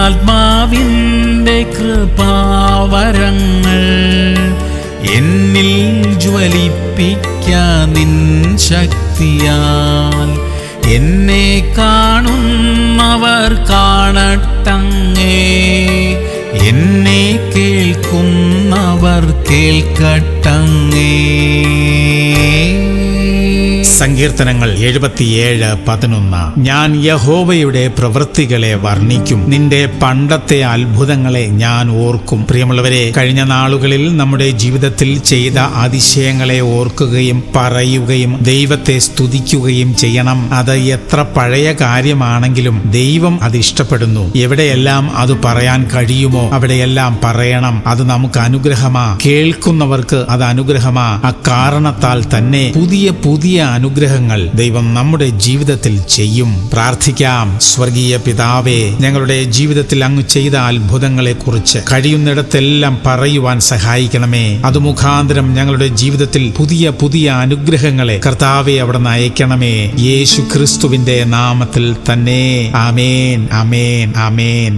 നിന്നാത്മാവിൻ്റെ കൃപാവരങ്ങൾ എന്നിൽ ജ്വലിപ്പിക്കാൻ നിൻ ശക്തിയാൽ എന്നെ കാണുന്നവർ കാണട്ടങ്ങേ, എന്നെ കേൾക്കുന്നവർ കേൾക്കട്ടങ്ങേ. സങ്കീർത്തനങ്ങൾ 77:11. ഞാൻ യഹോവയുടെ പ്രവൃത്തികളെ വർണ്ണിക്കും, നിന്റെ പണ്ടത്തെ അത്ഭുതങ്ങളെ ഞാൻ ഓർക്കും. പ്രിയമുള്ളവരെ, കഴിഞ്ഞ നാളുകളിൽ നമ്മുടെ ജീവിതത്തിൽ ചെയ്ത അതിശയങ്ങളെ ഓർക്കുകയും പറയുകയും ദൈവത്തെ സ്തുതിക്കുകയും ചെയ്യണം. അത് എത്ര പഴയ കാര്യമാണെങ്കിലും ദൈവം അത് ഇഷ്ടപ്പെടുന്നു. എവിടെയെല്ലാം അത് പറയാൻ കഴിയുമോ അവിടെയെല്ലാം പറയണം. അത് നമുക്ക് അനുഗ്രഹമാ, കേൾക്കുന്നവർക്ക് അത് അനുഗ്രഹമാ. അക്കാരണത്താൽ തന്നെ പുതിയ പുതിയ അനുഗ്രഹങ്ങൾ ദൈവം നമ്മുടെ ജീവിതത്തിൽ ചെയ്യും. പ്രാർത്ഥിക്കാം. സ്വർഗീയ പിതാവേ, ഞങ്ങളുടെ ജീവിതത്തിൽ അങ്ങ് ചെയ്ത അത്ഭുതങ്ങളെ കുറിച്ച് കഴിയുന്നിടത്തെല്ലാം പറയുവാൻ സഹായിക്കണമേ. അത് മുഖാന്തരം ഞങ്ങളുടെ ജീവിതത്തിൽ പുതിയ പുതിയ അനുഗ്രഹങ്ങളെ കർത്താവേ അവിടുന്ന് അയക്കണമേ. യേശു ക്രിസ്തുവിന്റെ നാമത്തിൽ തന്നെ. ആമേൻ, ആമേൻ, ആമേൻ.